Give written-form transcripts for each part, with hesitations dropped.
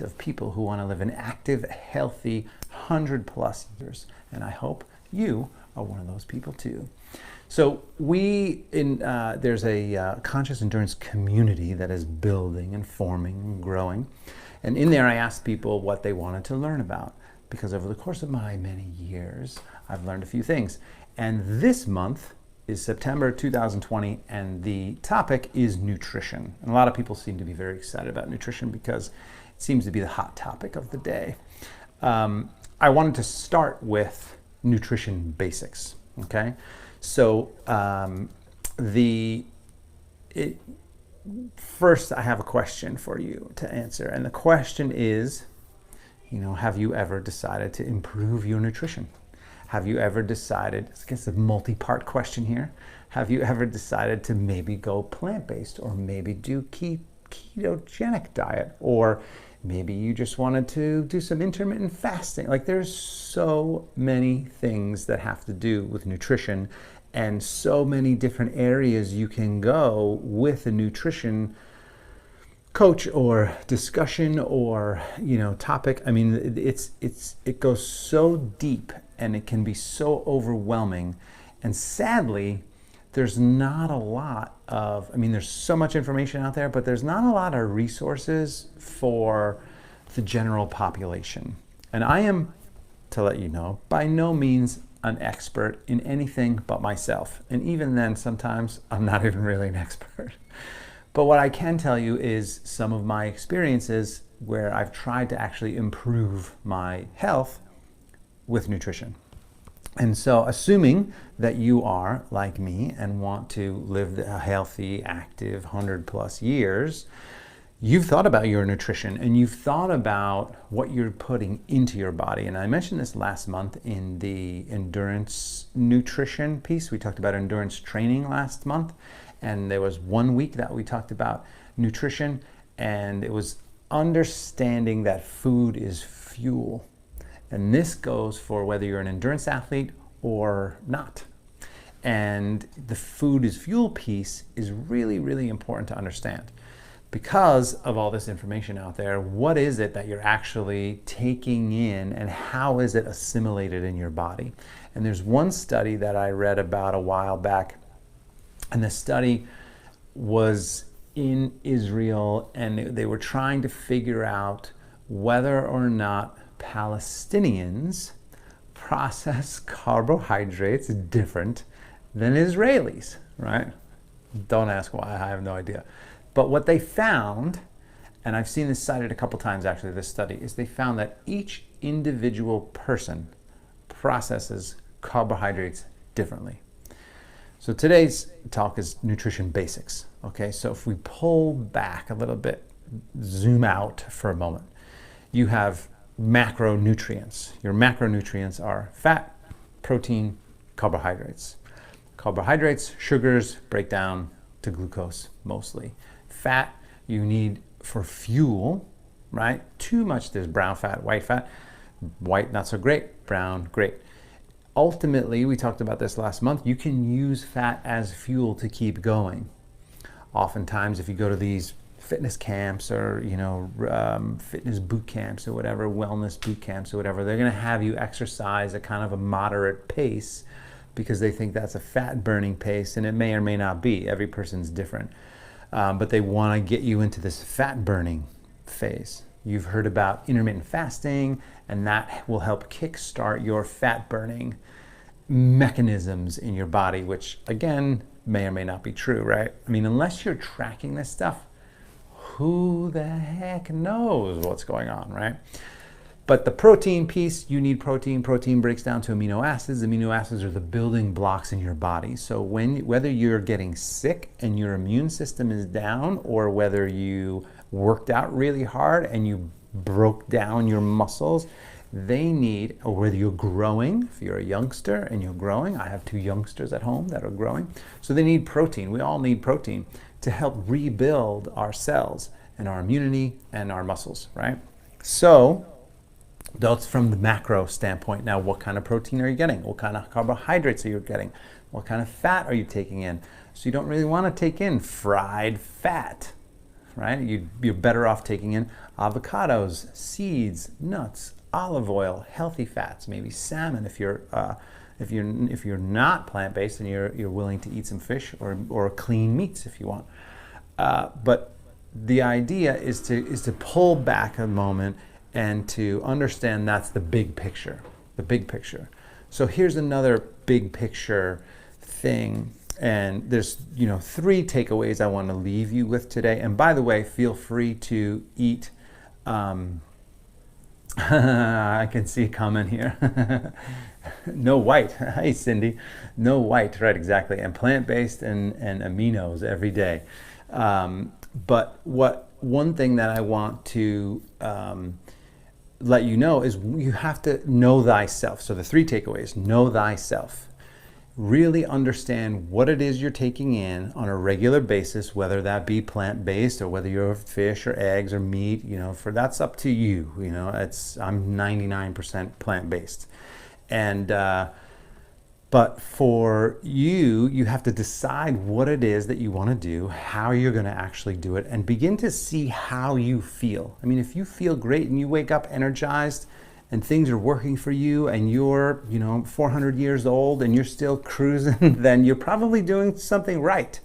movement of people who want to live an active, healthy 100+ years. And I hope you are one of those people too. So there's a conscious endurance community that is building and forming and growing. And in there I asked people what they wanted to learn about, because over the course of my many years, I've learned a few things. And this month is September 2020, and the topic is nutrition. And a lot of people seem to be very excited about nutrition because it seems to be the hot topic of the day. I wanted to start with nutrition basics, okay? So first I have a question for you to answer. And the question is, have you ever decided to improve your nutrition? Have you ever decided, I guess a multi-part question here, have you ever decided to maybe go plant-based, or maybe do ketogenic diet, or maybe you just wanted to do some intermittent fasting? Like, there's so many things that have to do with nutrition, and so many different areas you can go with a nutrition coach or discussion or topic. I mean, it goes so deep, and it can be so overwhelming. And sadly, there's not a lot of, there's so much information out there, but there's not a lot of resources for the general population. And I am, to let you know, by no means an expert in anything but myself. And even then, sometimes I'm not even really an expert. But what I can tell you is some of my experiences where I've tried to actually improve my health with nutrition. And so, assuming that you are like me and want to live a healthy, active 100+ years, you've thought about your nutrition, and you've thought about what you're putting into your body. And I mentioned this last month in the endurance nutrition piece. We talked about endurance training last month, and there was 1 week that we talked about nutrition, and it was understanding that food is fuel. And this goes for whether you're an endurance athlete or not. And the food is fuel piece is really, really important to understand. Because of all this information out there, what is it that you're actually taking in, and how is it assimilated in your body? And there's one study that I read about a while back, and the study was in Israel, and they were trying to figure out whether or not Palestinians process carbohydrates different than Israelis, right? Don't ask why, I have no idea. But what they found, and I've seen this cited a couple times actually, this study, is they found that each individual person processes carbohydrates differently. So today's talk is nutrition basics, okay? So if we pull back a little bit, zoom out for a moment, you have macronutrients. Your macronutrients are fat, protein, carbohydrates. Carbohydrates, sugars, break down to glucose mostly. Fat you need for fuel, right? Too much, there's brown fat, white not so great, brown great. Ultimately, we talked about this last month, you can use fat as fuel to keep going. Oftentimes, if you go to these fitness camps or fitness boot camps or whatever, wellness boot camps or whatever, they're going to have you exercise at kind of a moderate pace because they think that's a fat burning pace, and it may or may not be. Every person's different. But they want to get you into this fat burning phase. You've heard about intermittent fasting, and that will help kickstart your fat burning mechanisms in your body, which again, may or may not be true, right? I mean, unless you're tracking this stuff, who the heck knows what's going on, right? But the protein piece, you need protein. Protein breaks down to amino acids. Amino acids are the building blocks in your body. So whether you're getting sick and your immune system is down, or whether you worked out really hard and you broke down your muscles, they need, or whether you're growing, if you're a youngster and you're growing, I have 2 youngsters at home that are growing, so they need protein. We all need protein to help rebuild our cells and our immunity and our muscles, right? So that's from the macro standpoint. Now, what kind of protein are you getting? What kind of carbohydrates are you getting? What kind of fat are you taking in? So you don't really want to take in fried fat. right? You're better off taking in avocados, seeds, nuts, olive oil, healthy fats, maybe salmon if you're not plant-based and you're willing to eat some fish or clean meats if you want. But the idea is to pull back a moment and to understand that's the big picture, the big picture. So here's another big picture thing. And there's, 3 takeaways I want to leave you with today. And by the way, feel free to eat. I can see a comment here. No white. Hey, Cindy. No white. Right, exactly. And plant-based and aminos every day. But one thing that I want to let you know is you have to know thyself. So the 3 takeaways: know thyself. Really understand what it is you're taking in on a regular basis, whether that be plant-based or whether you're fish or eggs or meat, that's up to you. I'm 99% plant-based. And, but for you have to decide what it is that you want to do, how you're going to actually do it, and begin to see how you feel. I mean, if you feel great and you wake up energized, and things are working for you, and you're 400 years old and you're still cruising, then you're probably doing something right.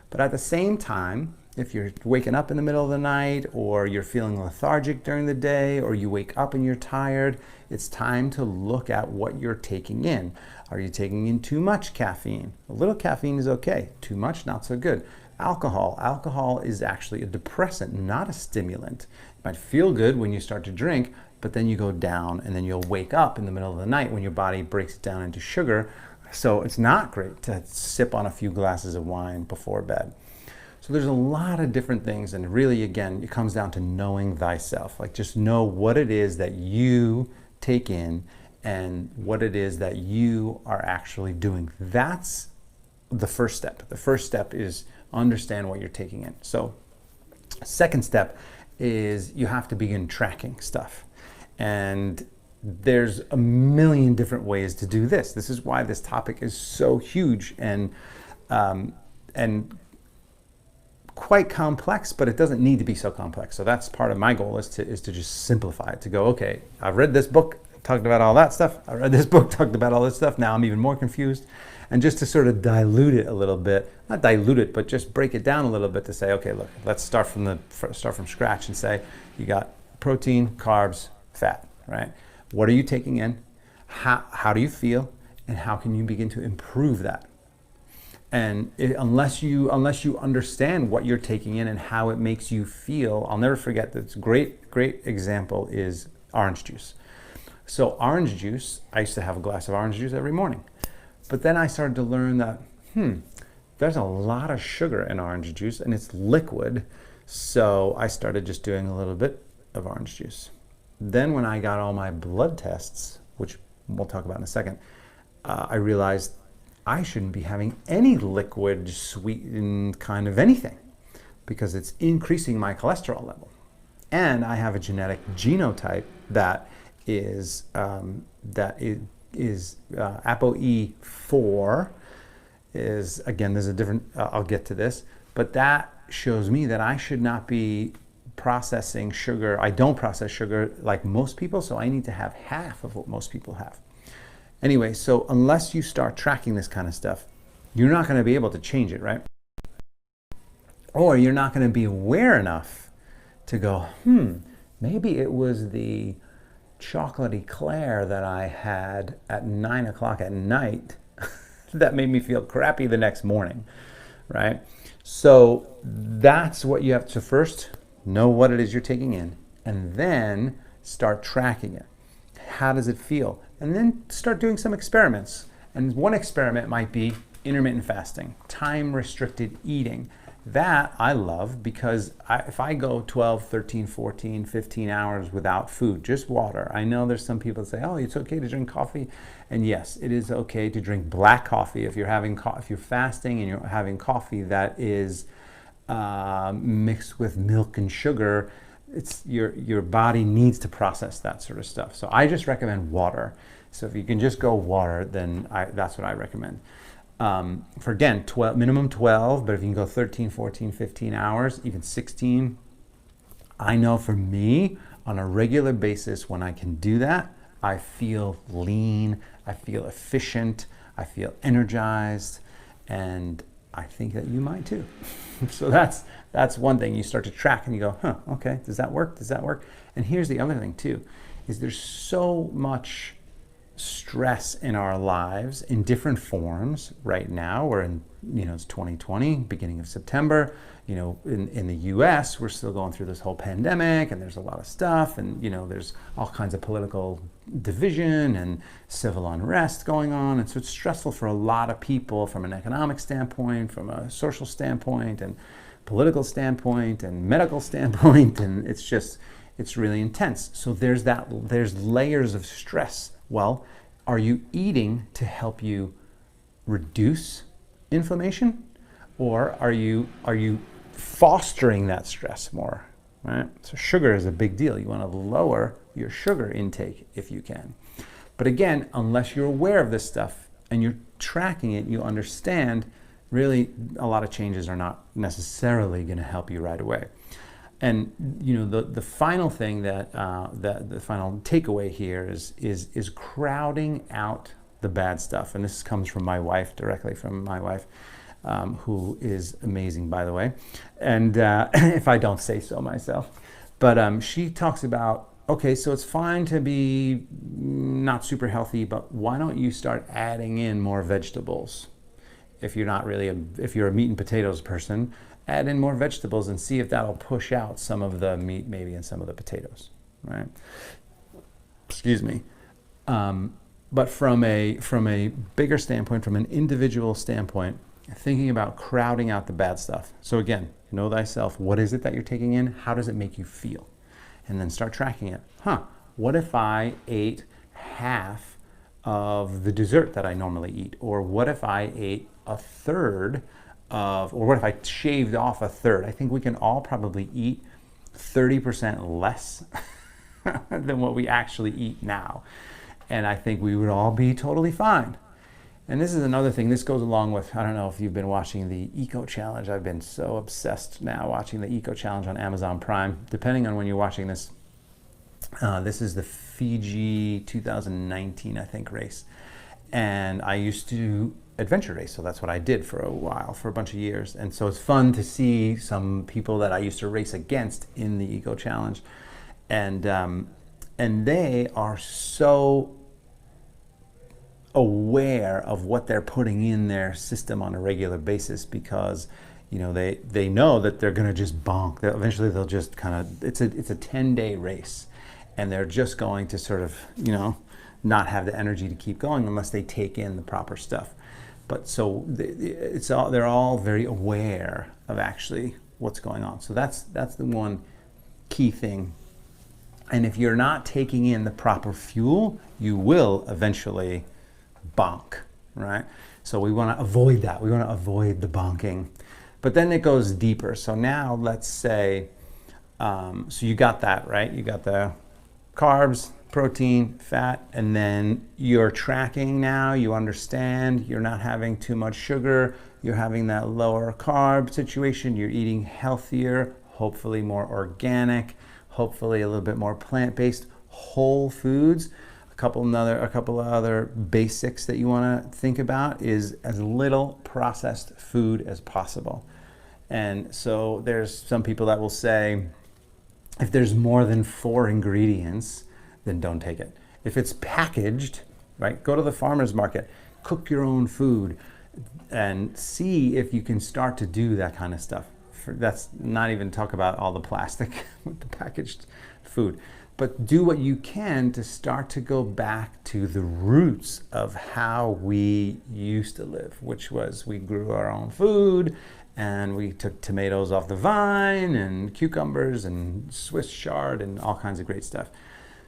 But at the same time, if you're waking up in the middle of the night, or you're feeling lethargic during the day, or you wake up and you're tired, it's time to look at what you're taking in. Are you taking in too much caffeine? A little caffeine is okay. Too much, not so good. Alcohol is actually a depressant, not a stimulant. It might feel good when you start to drink, but then you go down, and then you'll wake up in the middle of the night when your body breaks it down into sugar. So it's not great to sip on a few glasses of wine before bed. So there's a lot of different things, and really, again, it comes down to knowing thyself. Like, just know what it is that you take in and what it is that you are actually doing. That's the first step. The first step is understand what you're taking in. So second step is you have to begin tracking stuff. And there's a million different ways to do this. This is why this topic is so huge and quite complex, but it doesn't need to be so complex. So that's part of my goal, is to just simplify it, to go, okay, I've read this book, talked about all that stuff. I read this book, talked about all this stuff. Now I'm even more confused. And just to sort of dilute it a little bit, not dilute it, but just break it down a little bit to say, okay, look, let's start from scratch and say, you got protein, carbs, fat, right? What are you taking in? How do you feel? And how can you begin to improve that? And unless you understand what you're taking in and how it makes you feel, I'll never forget this great example is orange juice. So orange juice, I used to have a glass of orange juice every morning. But then I started to learn that, there's a lot of sugar in orange juice and it's liquid. So I started just doing a little bit of orange juice. Then when I got all my blood tests, which we'll talk about in a second, I realized I shouldn't be having any liquid sweetened kind of anything, because it's increasing my cholesterol level. And I have a genetic genotype that is ApoE4. Is, again, there's a different, I'll get to this, but that shows me that I should not be processing sugar. I don't process sugar like most people, so I need to have half of what most people have. Anyway, so unless you start tracking this kind of stuff, you're not going to be able to change it, right? Or you're not going to be aware enough to go, maybe it was the chocolate eclair that I had at 9 o'clock at night that made me feel crappy the next morning, right? So that's what you have to first know what it is you're taking in, and then start tracking it. How does it feel? And then start doing some experiments. And one experiment might be intermittent fasting, time-restricted eating. That I love, because if I go 12, 13, 14, 15 hours without food, just water. I know there's some people that say, oh, it's okay to drink coffee. And yes, it is okay to drink black coffee if you're fasting and you're having coffee that is mixed with milk and sugar. It's your body needs to process that sort of stuff. So I just recommend water. So if you can just go water, then that's what I recommend. For again, minimum 12, but if you can go 13, 14, 15 hours, even 16, I know for me, on a regular basis, when I can do that, I feel lean, I feel efficient, I feel energized, and I think that you might too. So that's one thing. You start to track and you go, huh, okay, does that work? Does that work? And here's the other thing too, is there's so much stress in our lives in different forms right now. We're in, it's 2020, beginning of September. In the US, we're still going through this whole pandemic, and there's a lot of stuff, and there's all kinds of political division and civil unrest going on, and so it's stressful for a lot of people from an economic standpoint, from a social standpoint, and political standpoint, and medical standpoint, and it's really intense. So there's layers of stress. Well, are you eating to help you reduce inflammation, or are you fostering that stress more, right? So sugar is a big deal. You want to lower your sugar intake if you can. But again, unless you're aware of this stuff and you're tracking it, you understand really a lot of changes are not necessarily going to help you right away. And the final thing that the final takeaway here is crowding out the bad stuff. And this comes from my wife, directly from my wife, who is amazing, by the way, and if I don't say so myself. But she talks about, okay, so it's fine to be not super healthy, but why don't you start adding in more vegetables? If you're not really if you're a meat and potatoes person, add in more vegetables and see if that'll push out some of the meat maybe and some of the potatoes, right? Excuse me. But from a bigger standpoint, from an individual standpoint, thinking about crowding out the bad stuff. So again, know thyself. What is it that you're taking in? How does it make you feel? And then start tracking it. What if I ate half of the dessert that I normally eat? Or what if I ate a third or what if I shaved off a third? I think we can all probably eat 30% less than what we actually eat now. And I think we would all be totally fine. And this is another thing, this goes along with, I don't know if you've been watching the Eco Challenge. I've been so obsessed now watching the Eco Challenge on Amazon Prime. Depending on when you're watching this, this is the Fiji 2019, I think, race. And I used to adventure race, so that's what I did for a while, for a bunch of years. And so it's fun to see some people that I used to race against in the Eco Challenge. And they are so aware of what they're putting in their system on a regular basis, because they know that they're going to just bonk. Eventually they'll just kind of, it's a 10-day race, and they're just going to sort of not have the energy to keep going unless they take in the proper stuff. But so they're all very aware of actually what's going on. So that's the one key thing. And if you're not taking in the proper fuel, you will eventually bonk, right? So we want to avoid that. We want to avoid the bonking. But then it goes deeper. So now let's say, so you got that, right? You got the carbs, protein, fat, and then you're tracking now. You understand you're not having too much sugar. You're having that lower carb situation. You're eating healthier, hopefully more organic, hopefully a little bit more plant-based, whole foods. A couple of other basics that you want to think about is as little processed food as possible. And so there's some people that will say, if there's more than 4 ingredients, then don't take it. If it's packaged, right, go to the farmer's market, cook your own food, and see if you can start to do that kind of stuff. That's not even talk about all the plastic with the packaged food. But do what you can to start to go back to the roots of how we used to live, which was we grew our own food, and we took tomatoes off the vine, and cucumbers, and Swiss chard, and all kinds of great stuff.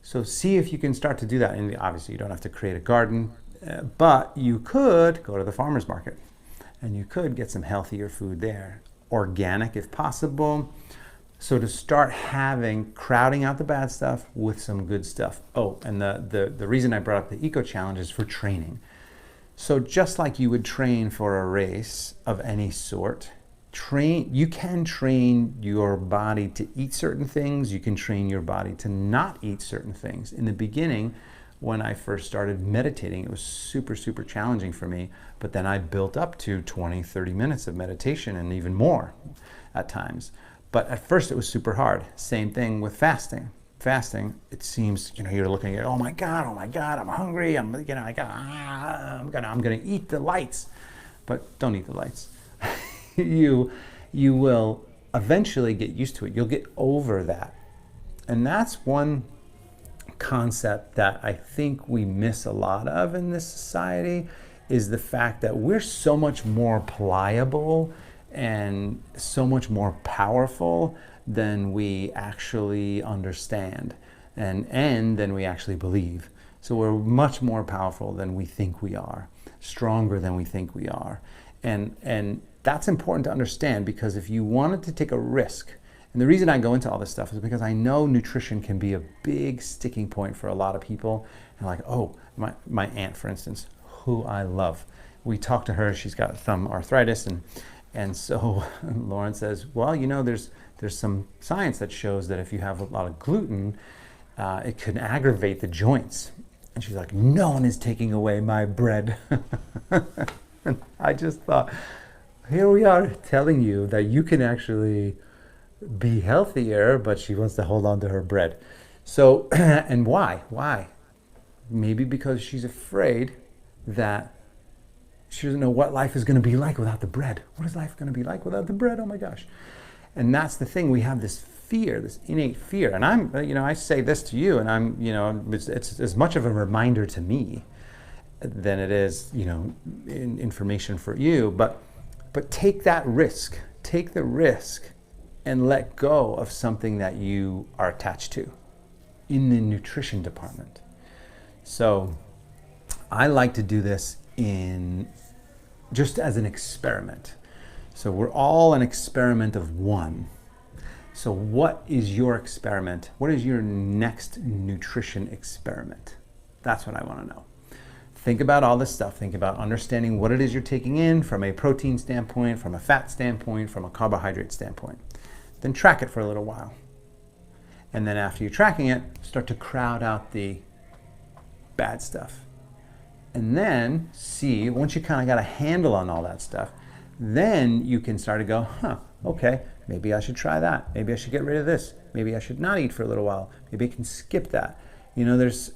So see if you can start to do that. And obviously you don't have to create a garden, but you could go to the farmer's market, and you could get some healthier food there. Organic if possible. So to start crowding out the bad stuff with some good stuff. Oh, and the reason I brought up the Eco Challenge is for training. So just like you would train for a race of any sort, you can train your body to eat certain things. You can train your body to not eat certain things. In the beginning, when I first started meditating, it was super, super challenging for me. But then I built up to 20, 30 minutes of meditation and even more at times. But at first it was super hard. Same thing with fasting. Fasting, it seems, you're looking at, oh my God, I'm hungry. I'm gonna eat the lights. But don't eat the lights. You will eventually get used to it. You'll get over that. And that's one concept that I think we miss a lot of in this society, is the fact that we're so much more pliable and so much more powerful than we actually understand and than we actually believe. So we're much more powerful than we think we are, stronger than we think we are. And that's important to understand, because if you wanted to take a risk, and the reason I go into all this stuff is because I know nutrition can be a big sticking point for a lot of people. And like, oh, my aunt, for instance, who I love. We talked to her, she's got thumb arthritis, and so Lauren says, well, there's some science that shows that if you have a lot of gluten, it can aggravate the joints. And she's like, no one is taking away my bread. And I just thought, here we are telling you that you can actually be healthier, but she wants to hold on to her bread. So, and why? Why? Maybe because she's afraid that she doesn't know what life is going to be like without the bread. What is life going to be like without the bread? Oh my gosh. And that's the thing. We have this fear, this innate fear. And I say this to you, and it's as much of a reminder to me than it is, information for you. But take that risk. Take the risk and let go of something that you are attached to in the nutrition department. So I like to do this just as an experiment. So we're all an experiment of one. So what is your experiment? What is your next nutrition experiment? That's what I want to know. Think about all this stuff. Think about understanding what it is you're taking in from a protein standpoint, from a fat standpoint, from a carbohydrate standpoint. Then track it for a little while. And then after you're tracking it, start to crowd out the bad stuff. And then see, once you kind of got a handle on all that stuff, then you can start to go, okay, maybe I should try that. Maybe I should get rid of this. Maybe I should not eat for a little while. Maybe I can skip that. There's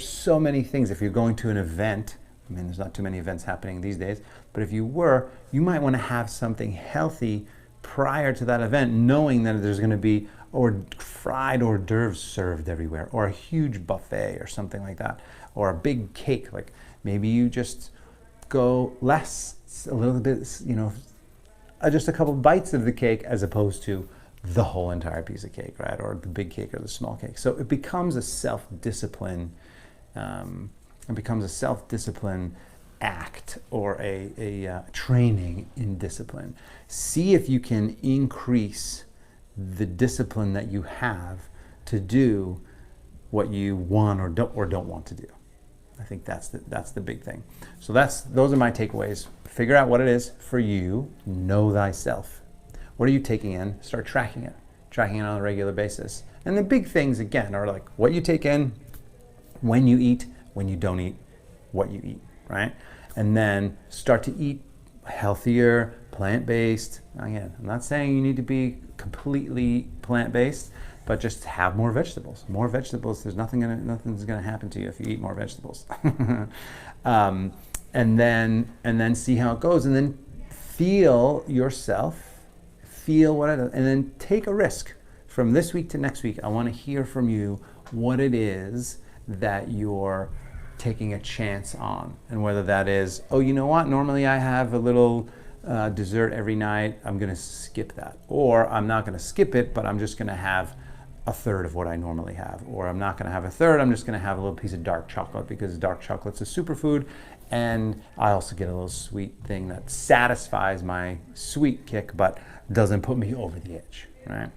so many things. If you're going to an event, there's not too many events happening these days, but if you were, you might want to have something healthy prior to that event, knowing that there's going to be fried hors d'oeuvres served everywhere, or a huge buffet or something like that, or a big cake. Like maybe you just go less, a little bit, just a couple bites of the cake as opposed to the whole entire piece of cake, right? Or the big cake or the small cake. So it becomes a self-discipline. Act, or a training in discipline. See if you can increase the discipline that you have to do what you want or don't want to do. I think that's the big thing. So those are my takeaways. Figure out what it is for you. Know thyself. What are you taking in? Start tracking it on a regular basis. And the big things again are like what you take in, when you eat, when you don't eat, what you eat, right? And then start to eat healthier, plant-based. Again, I'm not saying you need to be completely plant-based, but just have more vegetables. More vegetables. There's nothing's gonna happen to you if you eat more vegetables. And then see how it goes, and then feel yourself. Feel what it is, and then take a risk. From this week to next week, I want to hear from you what it is that you're taking a chance on, and whether that is, oh, you know what, normally I have a little dessert every night, I'm going to skip that. Or I'm not going to skip it, but I'm just going to have a third of what I normally have. Or I'm not going to have a third, I'm just going to have a little piece of dark chocolate, because dark chocolate's a superfood, and I also get a little sweet thing that satisfies my sweet kick, but doesn't put me over the edge, right?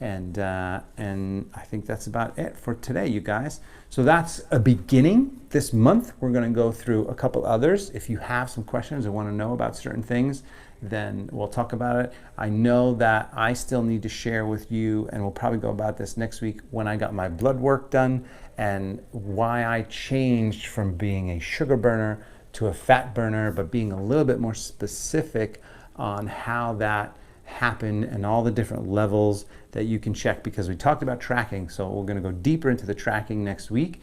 And I think that's about it for today, you guys. So that's a beginning. This month, we're going to go through a couple others. If you have some questions or want to know about certain things, then we'll talk about it. I know that I still need to share with you, and we'll probably go about this next week, when I got my blood work done and why I changed from being a sugar burner to a fat burner, but being a little bit more specific on how that happened and all the different levels that you can check, because we talked about tracking. So we're going to go deeper into the tracking next week.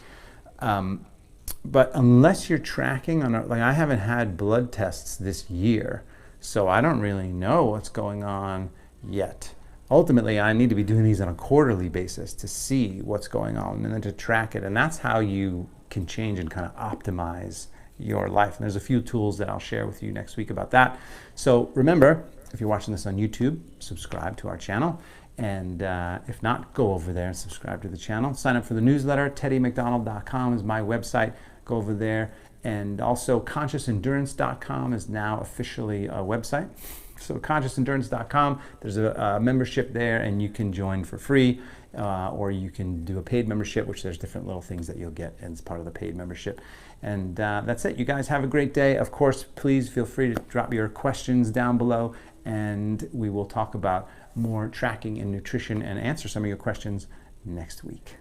But unless you're tracking on like, I haven't had blood tests this year, so I don't really know what's going on yet. Ultimately, I need to be doing these on a quarterly basis to see what's going on and then to track it. And that's how you can change and kind of optimize your life. And there's a few tools that I'll share with you next week about that. So remember, if you're watching this on YouTube, subscribe to our channel. And if not, go over there and subscribe to the channel. Sign up for the newsletter. teddymcdonald.com is my website. Go over there. And also consciousendurance.com is now officially a website. So consciousendurance.com, there's a membership there, and you can join for free, or you can do a paid membership, which there's different little things that you'll get as part of the paid membership. And that's it. You guys have a great day. Of course, please feel free to drop your questions down below, and we will talk about more tracking and nutrition and answer some of your questions next week.